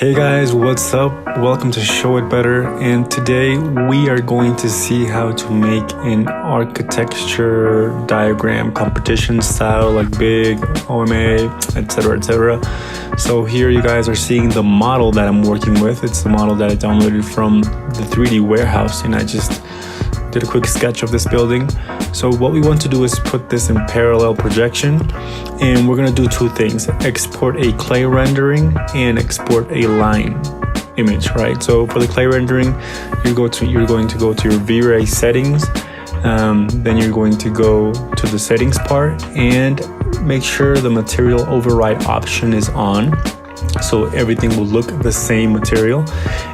Hey guys, what's up? Welcome to Show It Better, and today we are going to see how to make an architecture diagram competition style like big, OMA, etc. So here you guys are seeing the model that I'm working with. It's the model that I downloaded from the 3D warehouse, and I just did a quick sketch of this building. So what we want to do is put this in parallel projection, and we're going to do two things: export a clay rendering and export a line image, right? So for the clay rendering, you're going to go to your V-Ray settings, then you're going to go to the settings part and make sure the material override option is on, so everything will look the same material.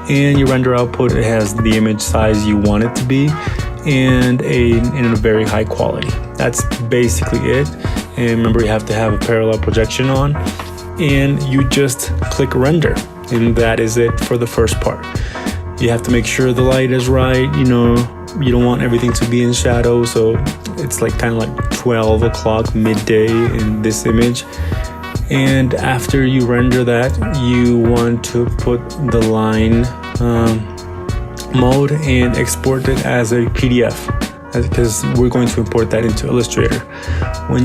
And your render output, it has the image size you want it to be and in a very high quality. That's basically it. And remember, you have to have a parallel projection on, and you just click render, and that is it for the first part. You have to make sure the light is right. You don't want everything to be in shadow, so it's like kind of like 12 o'clock midday in this image. And after you render that, you want to put the line mode and export it as a PDF, because we're going to import that into Illustrator.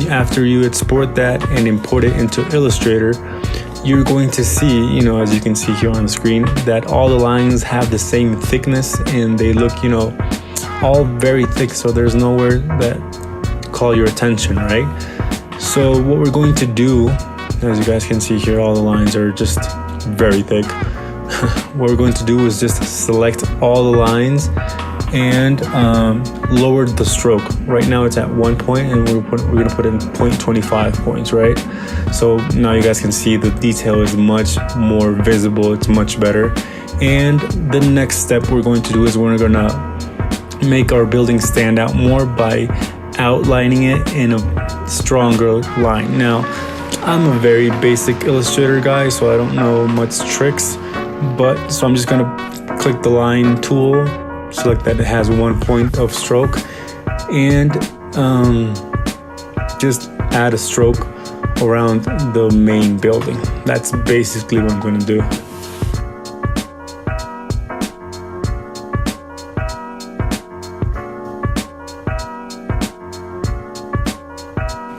After you export that and import it into Illustrator, you're going to see, as you can see here on the screen, that all the lines have the same thickness and they look, all very thick, so there's nowhere that call your attention, right? So what we're going to do, as you guys can see here, all the lines are just very thick. What we're going to do is just select all the lines and lower the stroke. Right now it's at 1 point, and we're going to put in 0.25 points, right? So now you guys can see the detail is much more visible. It's much better. And the next step we're going to do is we're going to make our building stand out more by outlining it in a stronger line. Now, I'm a very basic Illustrator guy, so I don't know much tricks, so I'm just gonna click the line tool, select that it has 1 point of stroke, and just add a stroke around the main building. That's basically what I'm going to do.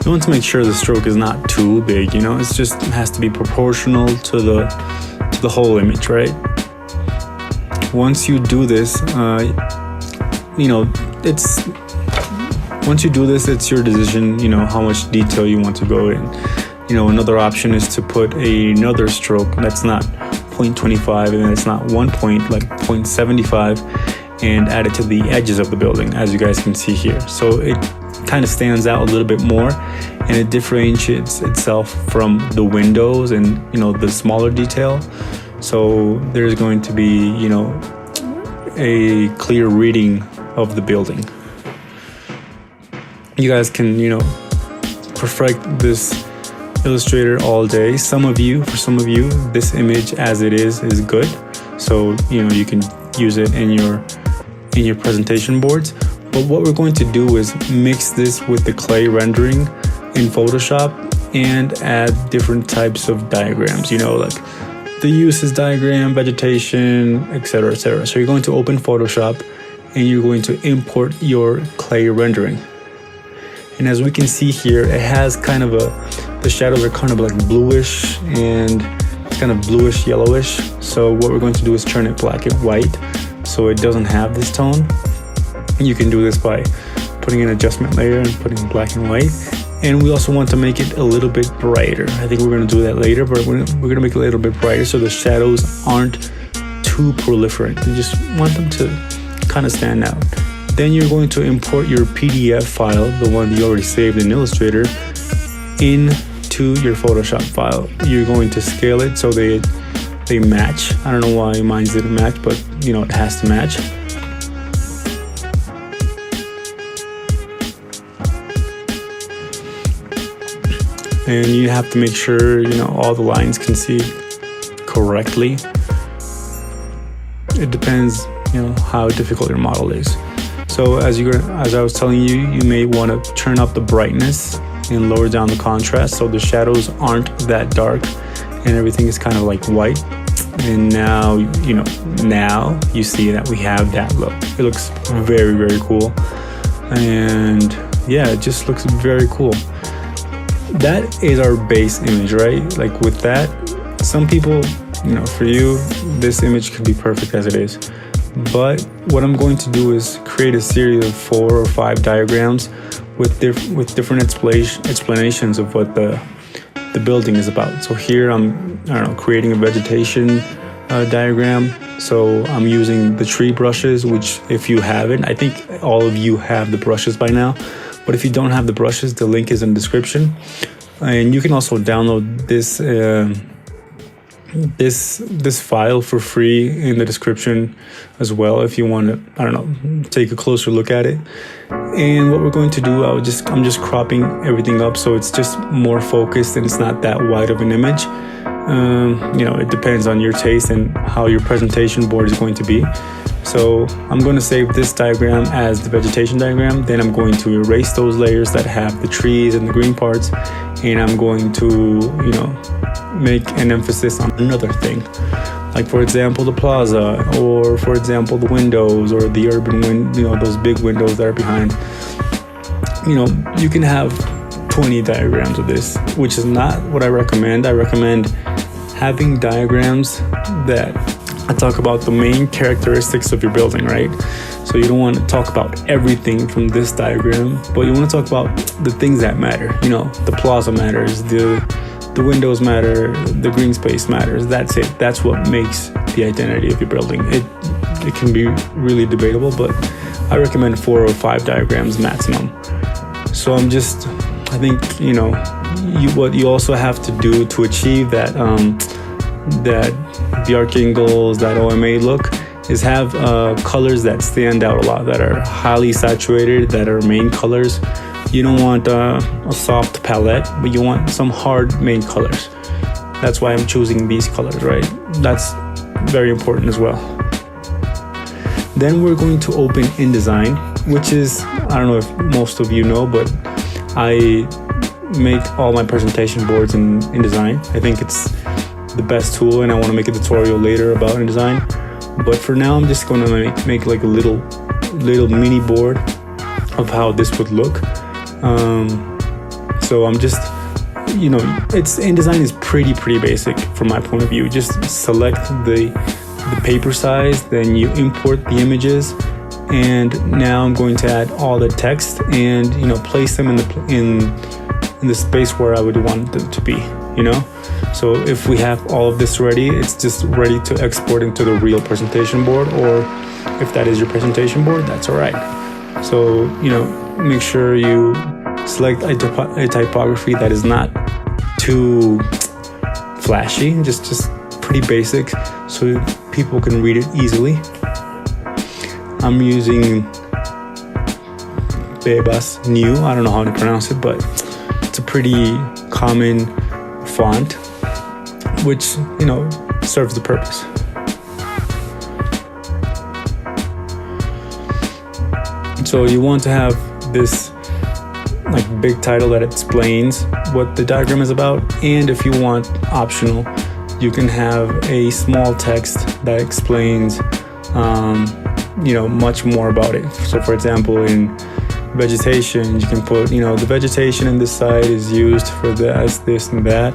You want to make sure the stroke is not too big, it has to be proportional to the whole image, right? Once you do this, it's your decision, how much detail you want to go in. Another option is to put another stroke that's not 0.25 and it's not 1 point, like 0.75, and add it to the edges of the building, as you guys can see here. So it kind of stands out a little bit more, and it differentiates itself from the windows and the smaller detail. So there's going to be a clear reading of the building. You guys can perfect this Illustrator all day. For some of you, this image as it is good. So you can use it in your presentation boards. But what we're going to do is mix this with the clay rendering in Photoshop and add different types of diagrams, like the uses diagram, vegetation, etc. So you're going to open Photoshop and you're going to import your clay rendering. And as we can see here, it has kind of the shadows are kind of like bluish and kind of bluish yellowish. So what we're going to do is turn it black and white so it doesn't have this tone. You can do this by putting an adjustment layer and putting black and white. And we also want to make it a little bit brighter. I think we're going to do that later, but we're going to make it a little bit brighter so the shadows aren't too proliferate. You just want them to kind of stand out. Then you're going to import your PDF file, the one you already saved in Illustrator, into your Photoshop file. You're going to scale it so they match. I don't know why mine didn't match, but it has to match. And you have to make sure all the lines can see correctly. It depends how difficult your model is. So as I was telling you, you may want to turn up the brightness and lower down the contrast so the shadows aren't that dark and everything is kind of like white. and now now you see that we have that look. It looks very, very cool, and yeah, it just looks very cool. That is our base image, right? Like with that, some people, for you, this image could be perfect as it is. But what I'm going to do is create a series of 4 or 5 diagrams with different explanations of what the building is about. So here I'm creating a vegetation diagram. So I'm using the tree brushes, which if you haven't, I think all of you have the brushes by now. But if you don't have the brushes, the link is in the description. And you can also download this file for free in the description as well if you want to, take a closer look at it. And what we're going to do, I'm just cropping everything up so it's just more focused and it's not that wide of an image. It depends on your taste and how your presentation board is going to be. So I'm going to save this diagram as the vegetation diagram. Then I'm going to erase those layers that have the trees and the green parts, and I'm going to, make an emphasis on another thing. Like for example, the plaza, or for example, the windows, or the urban those big windows that are behind. You can have 20 diagrams of this, which is not what I recommend. I recommend having diagrams that talk about the main characteristics of your building, right? So you don't want to talk about everything from this diagram, but you want to talk about the things that matter. The plaza matters, the windows matter, the green space matters. That's it. That's what makes the identity of your building. It can be really debatable, but I recommend 4 or 5 diagrams maximum. So I think what you also have to do to achieve that the arcangles, that OMA look, is have colors that stand out a lot, that are highly saturated, that are main colors. You don't want a soft palette, but you want some hard main colors. That's why I'm choosing these colors, right? That's very important as well. Then we're going to open InDesign, which is, I don't know if most of you know, but I make all my presentation boards in InDesign. I think it's the best tool, and I want to make a tutorial later about InDesign. But for now, I'm just going to make like a little mini board of how this would look. So I'm just, InDesign is pretty basic from my point of view. Just select the paper size, then you import the images, and now I'm going to add all the text and place them in the space where I would want them to be. So if we have all of this ready, it's just ready to export into the real presentation board, or if that is your presentation board, that's all right. So make sure you select a typography that is not too flashy, just pretty basic, so people can read it easily. I'm using Bebas New. I don't know how to pronounce it, but it's a pretty common font, which serves the purpose. So you want to have this like big title that explains what the diagram is about, and if you want optional, you can have a small text that explains much more about it. So for example, in vegetation, you can put the vegetation in this side is used for this and that.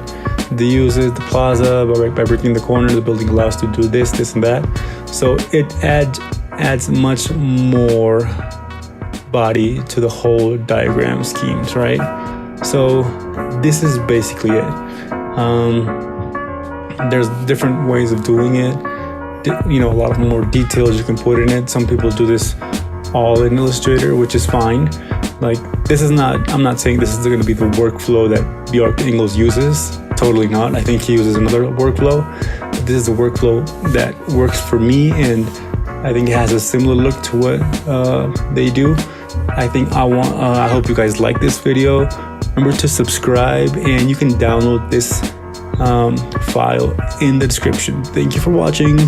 The uses the plaza by breaking the corner, the building allows to do this and that. So it adds much more body to the whole diagram schemes, right? So this is basically it. There's different ways of doing it. A lot of more details you can put in it. Some people do this all in Illustrator, which is fine. Like I'm not saying this is going to be the workflow that Bjork Ingels uses. Totally not. I think he uses another workflow. But this is a workflow that works for me, and I think it has a similar look to what they do. I hope you guys like this video. Remember to subscribe, and you can download this file in the description. Thank you for watching.